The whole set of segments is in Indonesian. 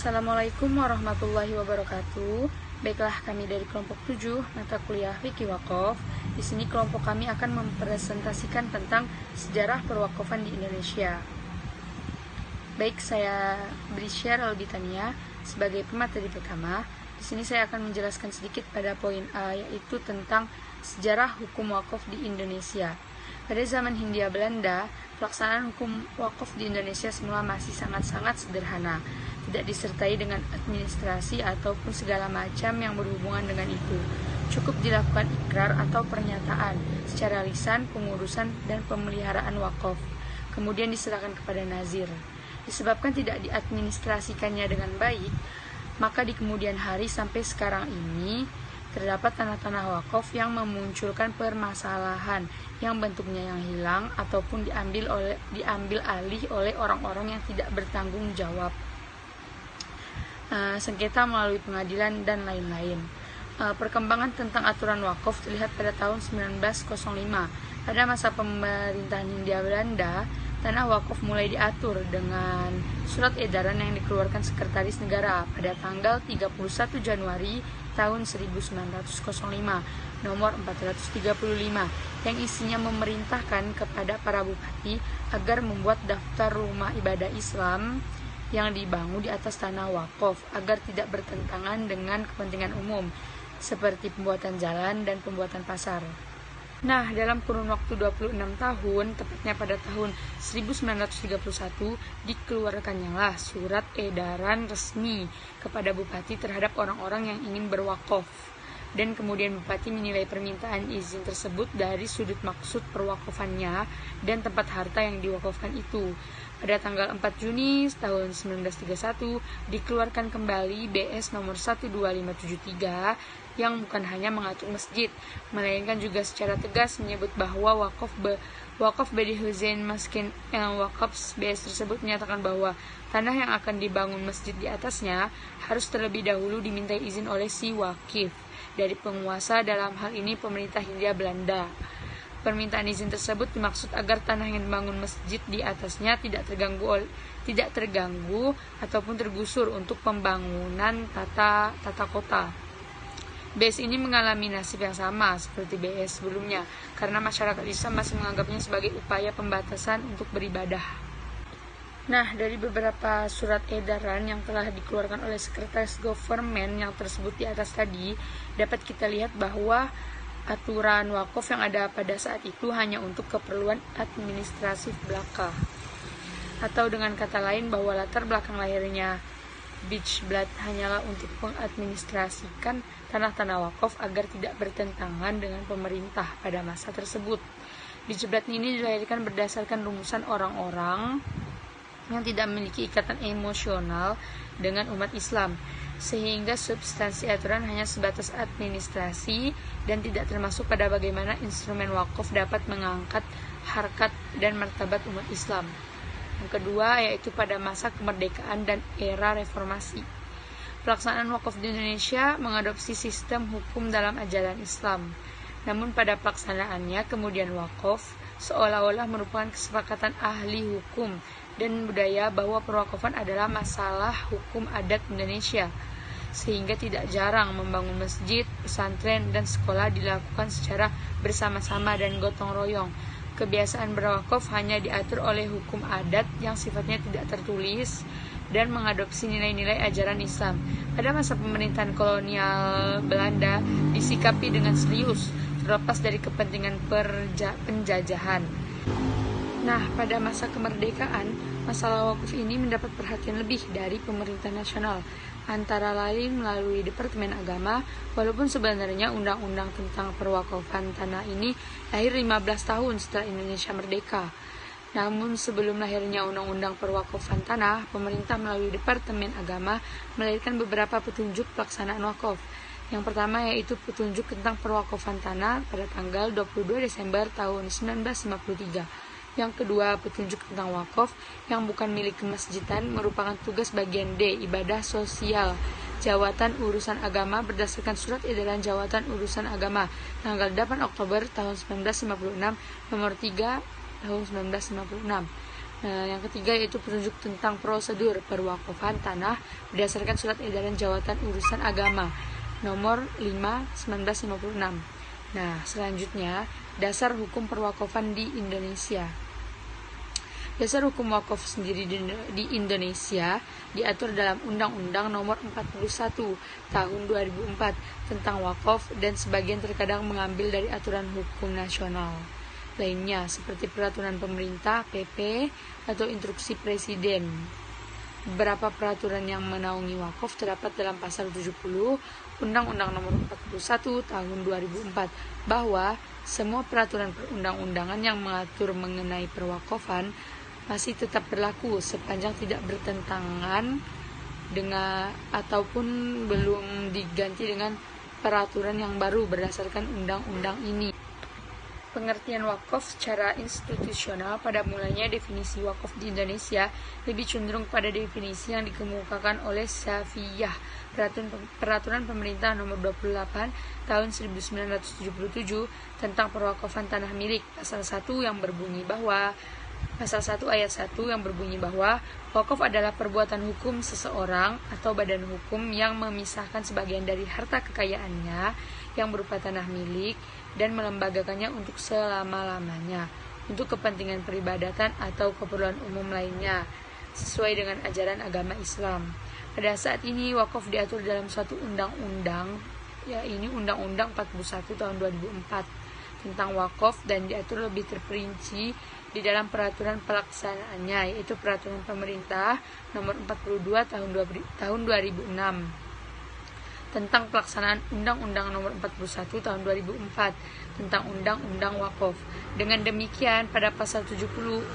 Assalamualaikum warahmatullahi wabarakatuh. Baiklah, kami dari kelompok 7 mata kuliah Fikih Wakaf. Di sini kelompok kami akan mempresentasikan tentang sejarah perwakafan di Indonesia. Baik, saya Brisya Albitania sebagai pemateri pertama. Di sini saya akan menjelaskan sedikit pada poin A, yaitu tentang sejarah hukum wakaf di Indonesia. Pada zaman Hindia Belanda, pelaksanaan hukum wakaf di Indonesia semula masih sangat-sangat sederhana, tidak disertai dengan administrasi ataupun segala macam yang berhubungan dengan itu. Cukup dilakukan ikrar atau pernyataan secara lisan pengurusan dan pemeliharaan wakaf, kemudian diserahkan kepada nazir. Disebabkan tidak diadministrasikannya dengan baik, maka di kemudian hari sampai sekarang ini terdapat tanah-tanah wakaf yang memunculkan permasalahan yang bentuknya yang hilang ataupun diambil alih oleh orang-orang yang tidak bertanggung jawab, sengketa melalui pengadilan dan lain-lain. Perkembangan tentang aturan wakaf terlihat pada tahun 1905. Pada masa pemerintahan Hindia Belanda, tanah wakaf mulai diatur dengan surat edaran yang dikeluarkan Sekretaris Negara pada tanggal 31 Januari tahun 1905 nomor 435 yang isinya memerintahkan kepada para bupati agar membuat daftar rumah ibadah Islam yang dibangun di atas tanah wakaf agar tidak bertentangan dengan kepentingan umum seperti pembuatan jalan dan pembuatan pasar. Nah, dalam kurun waktu 26 tahun, tepatnya pada tahun 1931, dikeluarkannyalah surat edaran resmi kepada bupati terhadap orang-orang yang ingin berwakaf. Dan kemudian bupati menilai permintaan izin tersebut dari sudut maksud perwakafannya dan tempat harta yang diwakafkan itu. Pada tanggal 4 Juni tahun 1931, dikeluarkan kembali BS nomor 12573 yang bukan hanya mengatur masjid, melainkan juga secara tegas menyebut bahwa wakaf Bedi Husein Maskin Wakaf BS tersebut menyatakan bahwa tanah yang akan dibangun masjid di atasnya harus terlebih dahulu dimintai izin oleh si wakif dari penguasa, dalam hal ini pemerintah Hindia Belanda. Permintaan izin tersebut dimaksud agar tanah yang dibangun masjid di atasnya tidak terganggu ataupun tergusur untuk pembangunan tata kota. BS ini mengalami nasib yang sama seperti BS sebelumnya karena masyarakat Islam masih menganggapnya sebagai upaya pembatasan untuk beribadah. Nah, dari beberapa surat edaran yang telah dikeluarkan oleh Sekretaris Government yang tersebut di atas tadi, dapat kita lihat bahwa aturan wakaf yang ada pada saat itu hanya untuk keperluan administratif belaka. Atau dengan kata lain bahwa latar belakang lahirnya Bijblat hanyalah untuk mengadministrasikan tanah-tanah wakaf agar tidak bertentangan dengan pemerintah pada masa tersebut. Bijblat ini dilahirkan berdasarkan rumusan orang-orang yang tidak memiliki ikatan emosional dengan umat Islam, sehingga substansi aturan hanya sebatas administrasi dan tidak termasuk pada bagaimana instrumen wakaf dapat mengangkat harkat dan martabat umat Islam. Yang kedua yaitu pada masa kemerdekaan dan era reformasi. Pelaksanaan wakaf di Indonesia mengadopsi sistem hukum dalam ajaran Islam. Namun pada pelaksanaannya kemudian wakaf seolah-olah merupakan kesepakatan ahli hukum dan budaya bahwa perwakafan adalah masalah hukum adat Indonesia, sehingga tidak jarang membangun masjid, pesantren, dan sekolah dilakukan secara bersama-sama dan gotong royong. Kebiasaan berwakaf hanya diatur oleh hukum adat yang sifatnya tidak tertulis dan mengadopsi nilai-nilai ajaran Islam. Pada masa pemerintahan kolonial Belanda disikapi dengan serius, terlepas dari kepentingan penjajahan. Nah, pada masa kemerdekaan, masalah wakaf ini mendapat perhatian lebih dari pemerintah nasional, antara lain melalui Departemen Agama, walaupun sebenarnya undang-undang tentang perwakafan tanah ini lahir 15 tahun setelah Indonesia merdeka. Namun sebelum lahirnya undang-undang perwakafan tanah, pemerintah melalui Departemen Agama melahirkan beberapa petunjuk pelaksanaan wakaf. Yang pertama yaitu petunjuk tentang perwakafan tanah pada tanggal 22 Desember tahun 1953. Yang kedua, petunjuk tentang wakaf yang bukan milik kemasjidan merupakan tugas bagian D, ibadah sosial, Jawatan Urusan Agama berdasarkan Surat Edaran Jawatan Urusan Agama tanggal 8 Oktober tahun 1956 nomor 3 tahun 1956. Yang ketiga yaitu petunjuk tentang prosedur perwakafan tanah berdasarkan Surat Edaran Jawatan Urusan Agama nomor 5/1956. Nah, selanjutnya dasar hukum perwakafan di Indonesia. Dasar hukum wakaf sendiri di Indonesia diatur dalam Undang-Undang Nomor 41 Tahun 2004 tentang wakaf dan sebagian terkadang mengambil dari aturan hukum nasional lainnya seperti peraturan pemerintah PP atau instruksi presiden. Beberapa peraturan yang menaungi wakaf terdapat dalam pasal 70 Undang-Undang Nomor 41 Tahun 2004 bahwa semua peraturan perundang-undangan yang mengatur mengenai perwakafan masih tetap berlaku sepanjang tidak bertentangan dengan ataupun belum diganti dengan peraturan yang baru berdasarkan undang-undang ini. Pengertian wakaf secara institusional pada mulanya definisi wakaf di Indonesia lebih cenderung pada definisi yang dikemukakan oleh Syafiyah, Peraturan Pemerintah Nomor 28 Tahun 1977 tentang perwakafan tanah milik, Pasal 1 yang berbunyi bahwa ayat 1 yang berbunyi bahwa wakaf adalah perbuatan hukum seseorang atau badan hukum yang memisahkan sebagian dari harta kekayaannya yang berupa tanah milik dan melembagakannya untuk selama-lamanya untuk kepentingan peribadatan atau keperluan umum lainnya sesuai dengan ajaran agama Islam. Pada saat ini wakaf diatur dalam suatu undang-undang, yaitu Undang-Undang 41 tahun 2004 tentang wakaf dan diatur lebih terperinci di dalam peraturan pelaksanaannya, yaitu Peraturan Pemerintah Nomor 42 tahun 2006 tentang pelaksanaan Undang-Undang Nomor 41 tahun 2004 tentang Undang-Undang Wakaf. Dengan demikian, pada pasal 70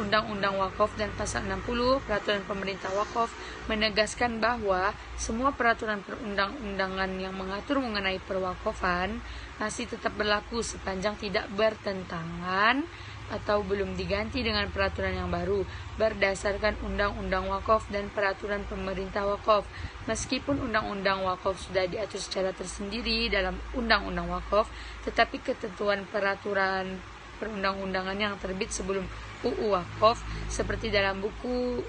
Undang-Undang Wakaf dan pasal 60 Peraturan Pemerintah Wakaf menegaskan bahwa semua peraturan perundang-undangan yang mengatur mengenai perwakafan masih tetap berlaku sepanjang tidak bertentangan atau belum diganti dengan peraturan yang baru berdasarkan Undang-Undang Wakaf dan Peraturan Pemerintah Wakaf. Meskipun Undang-Undang Wakaf sudah diatur secara tersendiri dalam Undang-Undang Wakaf, tetapi ketentuan peraturan perundang-undangan yang terbit sebelum UU Wakaf seperti dalam buku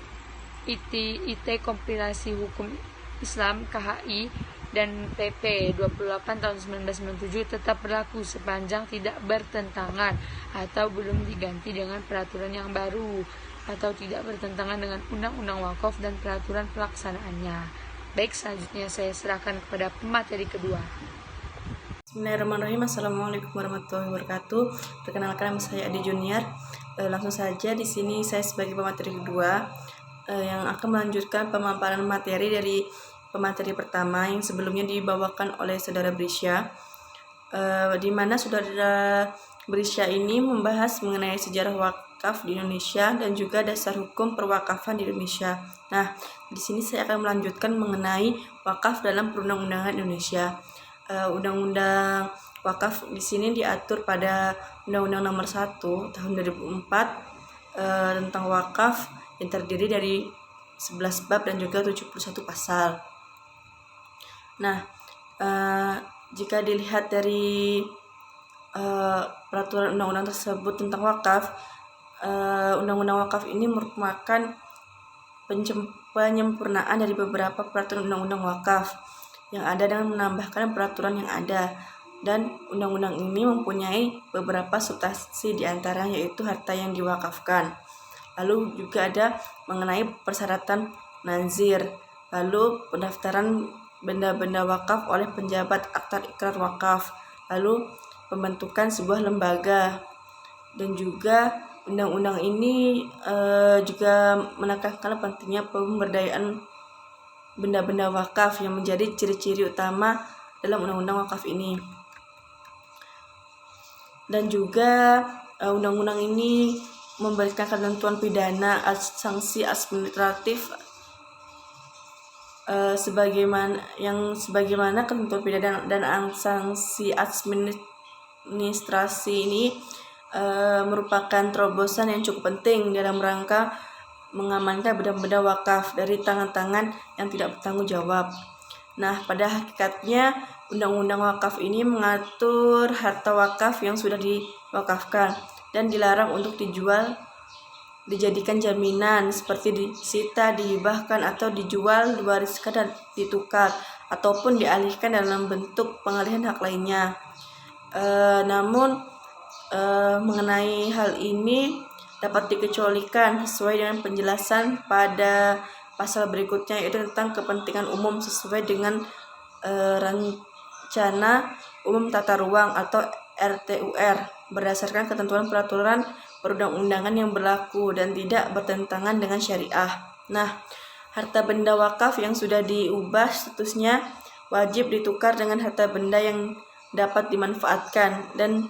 IT Kompilasi Hukum Islam KHI dan PP 28 tahun 1997 tetap berlaku sepanjang tidak bertentangan atau belum diganti dengan peraturan yang baru atau tidak bertentangan dengan Undang-Undang Wakaf dan peraturan pelaksanaannya. Baik, selanjutnya saya serahkan kepada pemateri kedua. Bismillahirrahmanirrahim. Assalamualaikum warahmatullahi wabarakatuh. Perkenalkan, nama saya Adi Junior. Langsung saja di sini saya sebagai pemateri kedua yang akan melanjutkan pemaparan materi dari pemateri pertama yang sebelumnya dibawakan oleh saudara Brisya, di mana saudara Brisya ini membahas mengenai sejarah wakaf di Indonesia dan juga dasar hukum perwakafan di Indonesia. Nah, di sini saya akan melanjutkan mengenai wakaf dalam perundang-undangan Indonesia. Undang-undang wakaf di sini diatur pada Undang-Undang Nomor 1 Tahun 2004 tentang wakaf yang terdiri dari 11 bab dan juga 71 pasal. Nah, jika dilihat dari peraturan undang-undang tersebut tentang wakaf, undang-undang wakaf ini merupakan penyempurnaan dari beberapa peraturan undang-undang wakaf yang ada dengan menambahkan peraturan yang ada. Dan undang-undang ini mempunyai beberapa substansi diantaranya yaitu harta yang diwakafkan. Lalu juga ada mengenai persyaratan nazir, lalu pendaftaran benda-benda wakaf oleh penjabat akta ikrar wakaf, lalu pembentukan sebuah lembaga, dan juga undang-undang ini juga menekankan pentingnya pemberdayaan benda-benda wakaf yang menjadi ciri-ciri utama dalam undang-undang wakaf ini. Dan juga undang-undang ini memberikan ketentuan pidana, sanksi administratif sebagaimana ketentuan pidana dan sanksi administrasi ini merupakan terobosan yang cukup penting dalam rangka mengamankan benda-benda wakaf dari tangan-tangan yang tidak bertanggung jawab. Nah, pada hakikatnya undang-undang wakaf ini mengatur harta wakaf yang sudah diwakafkan dan dilarang untuk dijual dijadikan jaminan seperti disita, dihibahkan atau dijual, diwariskan dan ditukar ataupun dialihkan dalam bentuk pengalihan hak lainnya. Namun mengenai hal ini dapat dikecualikan sesuai dengan penjelasan pada pasal berikutnya, yaitu tentang kepentingan umum sesuai dengan Rencana Umum Tata Ruang atau RTUR berdasarkan ketentuan peraturan perundang-undangan yang berlaku dan tidak bertentangan dengan syariah. Nah, harta benda wakaf yang sudah diubah statusnya wajib ditukar dengan harta benda yang dapat dimanfaatkan dan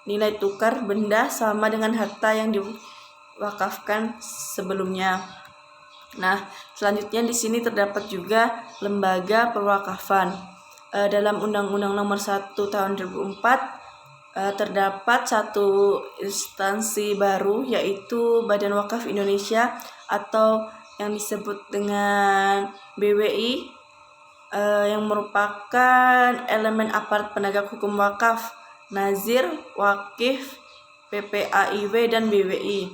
nilai tukar benda sama dengan harta yang diwakafkan sebelumnya. Nah, selanjutnya di sini terdapat juga lembaga perwakafan. Dalam Undang-Undang Nomor 1 Tahun 2004 terdapat satu instansi baru, yaitu Badan Wakaf Indonesia atau yang disebut dengan BWI, yang merupakan elemen aparat penegak hukum wakaf, nazir, wakif, PPAIW, dan BWI.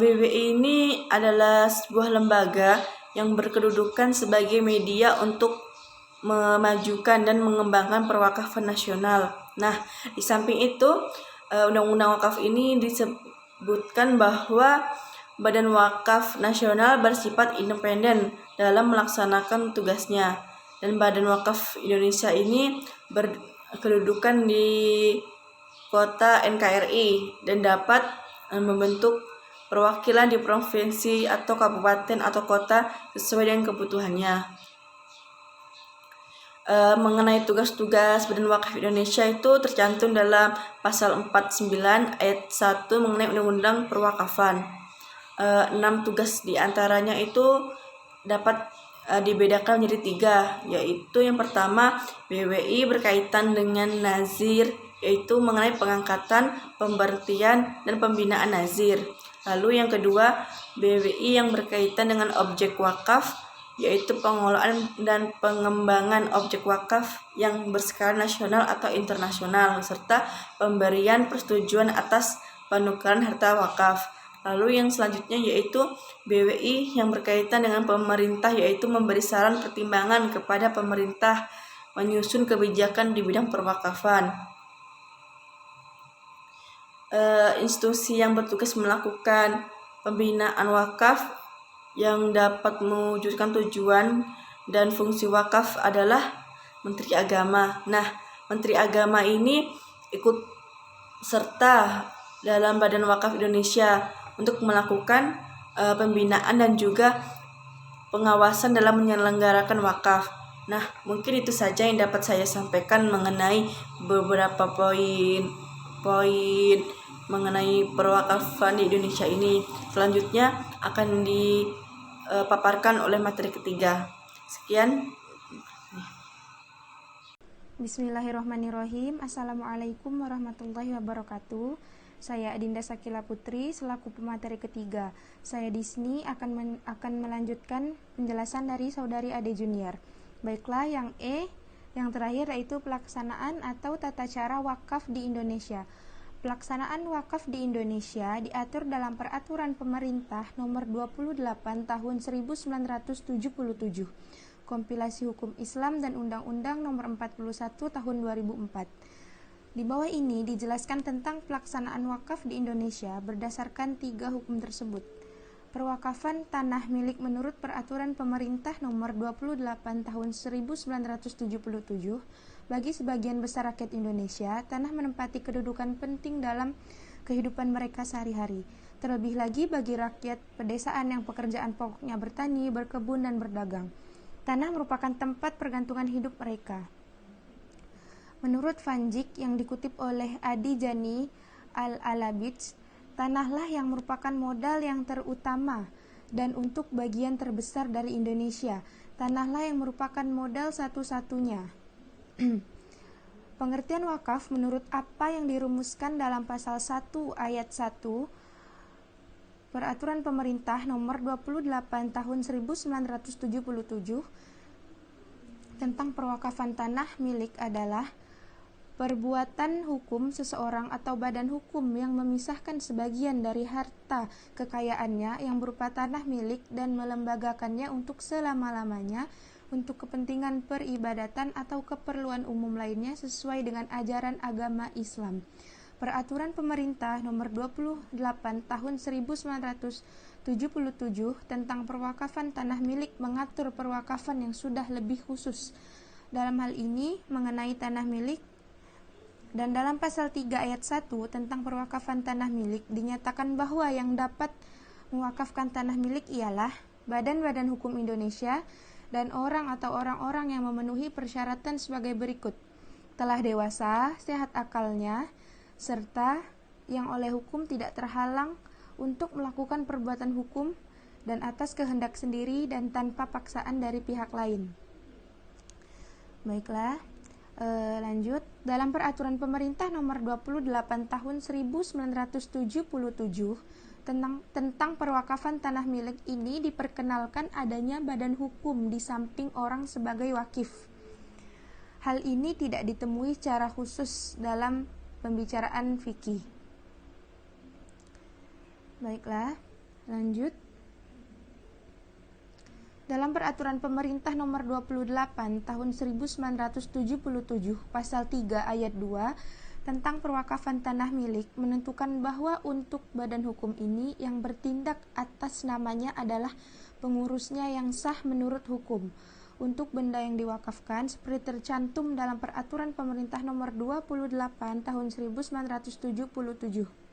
BWI ini adalah sebuah lembaga yang berkedudukan sebagai media untuk memajukan dan mengembangkan perwakafan nasional. Nah, di samping itu, Undang-Undang Wakaf ini disebutkan bahwa Badan Wakaf Nasional bersifat independen dalam melaksanakan tugasnya, dan Badan Wakaf Indonesia ini berkedudukan di kota NKRI dan dapat membentuk perwakilan di provinsi atau kabupaten atau kota sesuai dengan kebutuhannya. Mengenai tugas-tugas Badan Wakaf Indonesia itu tercantum dalam pasal 49 ayat 1 mengenai Undang-Undang Perwakafan. 6 tugas diantaranya itu dapat dibedakan menjadi 3, yaitu yang pertama BWI berkaitan dengan nazir, yaitu mengenai pengangkatan, pemberhentian, dan pembinaan nazir. Lalu yang kedua BWI yang berkaitan dengan objek wakaf, yaitu pengelolaan dan pengembangan objek wakaf yang berskala nasional atau internasional, serta pemberian persetujuan atas penukaran harta wakaf. Lalu yang selanjutnya yaitu BWI yang berkaitan dengan pemerintah, yaitu memberi saran pertimbangan kepada pemerintah menyusun kebijakan di bidang perwakafan. Institusi yang bertugas melakukan pembinaan wakaf yang dapat mewujudkan tujuan dan fungsi wakaf adalah Menteri Agama. Nah, Menteri Agama ini ikut serta dalam Badan Wakaf Indonesia untuk melakukan pembinaan dan juga pengawasan dalam menyelenggarakan wakaf. Nah, mungkin itu saja yang dapat saya sampaikan mengenai beberapa poin mengenai perwakafan di Indonesia ini. Selanjutnya akan dipaparkan oleh materi ketiga. Sekian. Bismillahirrahmanirrahim. Assalamualaikum warahmatullahi wabarakatuh. Saya Adinda Sakila Putri selaku pemateri ketiga. Saya di sini akan melanjutkan penjelasan dari saudari Ade Junior. Baiklah, yang terakhir yaitu pelaksanaan atau tata cara wakaf di Indonesia. Pelaksanaan wakaf di Indonesia diatur dalam Peraturan Pemerintah Nomor 28 Tahun 1977, Kompilasi Hukum Islam dan Undang-Undang Nomor 41 Tahun 2004. Di bawah ini dijelaskan tentang pelaksanaan wakaf di Indonesia berdasarkan 3 hukum tersebut. Perwakafan tanah milik menurut Peraturan Pemerintah Nomor 28 Tahun 1977. Bagi sebagian besar rakyat Indonesia, tanah menempati kedudukan penting dalam kehidupan mereka sehari-hari. Terlebih lagi bagi rakyat pedesaan yang pekerjaan pokoknya bertani, berkebun, dan berdagang. Tanah merupakan tempat pergantungan hidup mereka. Menurut Vanjik yang dikutip oleh Adi Jani Al-Alabij, tanahlah yang merupakan modal yang terutama dan untuk bagian terbesar dari Indonesia. Tanahlah yang merupakan modal satu-satunya. Pengertian wakaf menurut apa yang dirumuskan dalam pasal 1 ayat 1 Peraturan Pemerintah Nomor 28 Tahun 1977 tentang perwakafan tanah milik adalah perbuatan hukum seseorang atau badan hukum yang memisahkan sebagian dari harta kekayaannya yang berupa tanah milik dan melembagakannya untuk selama-lamanya untuk kepentingan peribadatan atau keperluan umum lainnya sesuai dengan ajaran agama Islam. Peraturan Pemerintah Nomor 28 Tahun 1977 tentang perwakafan tanah milik mengatur perwakafan yang sudah lebih khusus. Dalam hal ini mengenai tanah milik, dan dalam pasal 3 ayat 1 tentang perwakafan tanah milik dinyatakan bahwa yang dapat mewakafkan tanah milik ialah badan-badan hukum Indonesia dan orang atau orang-orang yang memenuhi persyaratan sebagai berikut: telah dewasa, sehat akalnya, serta yang oleh hukum tidak terhalang untuk melakukan perbuatan hukum dan atas kehendak sendiri dan tanpa paksaan dari pihak lain. Baiklah, lanjut. Dalam Peraturan Pemerintah Nomor 28 Tahun 1977 tentang perwakafan tanah milik ini diperkenalkan adanya badan hukum di samping orang sebagai wakif. Hal ini tidak ditemui secara khusus dalam pembicaraan fikih. Baiklah, lanjut. Dalam Peraturan Pemerintah Nomor 28 Tahun 1977 Pasal 3 Ayat 2 tentang perwakafan tanah milik menentukan bahwa untuk badan hukum ini yang bertindak atas namanya adalah pengurusnya yang sah menurut hukum. Untuk benda yang diwakafkan seperti tercantum dalam Peraturan Pemerintah Nomor 28 Tahun 1977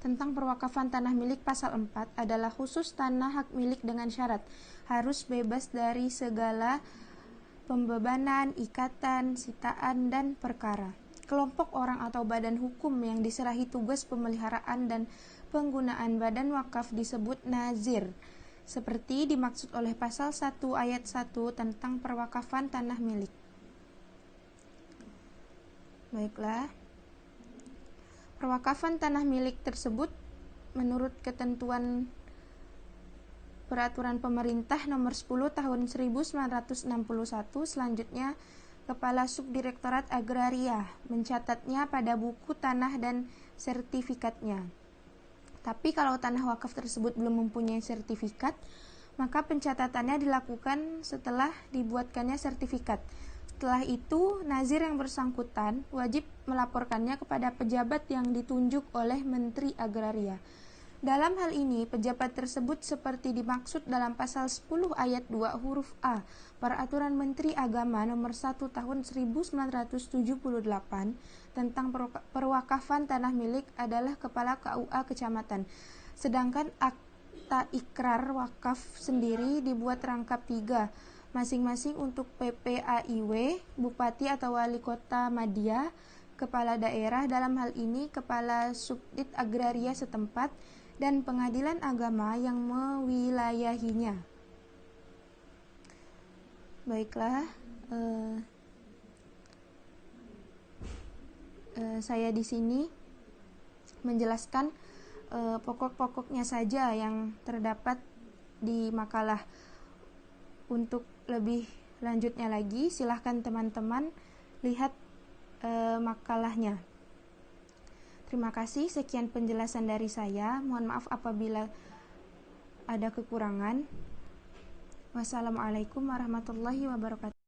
tentang perwakafan tanah milik pasal 4 adalah khusus tanah hak milik dengan syarat harus bebas dari segala pembebanan, ikatan, sitaan, dan perkara. Kelompok orang atau badan hukum yang diserahi tugas pemeliharaan dan penggunaan badan wakaf disebut nazir, seperti dimaksud oleh pasal 1 ayat 1 tentang perwakafan tanah milik. Baiklah. Perwakafan tanah milik tersebut menurut ketentuan Peraturan Pemerintah Nomor 10 Tahun 1961 selanjutnya Kepala Subdirektorat Agraria mencatatnya pada buku tanah dan sertifikatnya. Tapi kalau tanah wakaf tersebut belum mempunyai sertifikat, maka pencatatannya dilakukan setelah dibuatkannya sertifikat. Setelah itu, nazir yang bersangkutan wajib melaporkannya kepada pejabat yang ditunjuk oleh Menteri Agraria. Dalam hal ini, pejabat tersebut seperti dimaksud dalam pasal 10 ayat 2 huruf A Peraturan Menteri Agama Nomor 1 Tahun 1978 tentang perwakafan tanah milik adalah Kepala KUA Kecamatan. Sedangkan akta ikrar wakaf sendiri dibuat rangkap 3, masing-masing untuk PPAIW, Bupati atau Wali Kota Madya, Kepala Daerah dalam hal ini Kepala Subdit Agraria setempat, dan Pengadilan Agama yang mewilayahinya. Baiklah, saya di sini menjelaskan pokok-pokoknya saja yang terdapat di makalah. Untuk lebih lanjutnya lagi, silahkan teman-teman lihat makalahnya. Terima kasih, sekian penjelasan dari saya. Mohon maaf apabila ada kekurangan. Wassalamualaikum warahmatullahi wabarakatuh.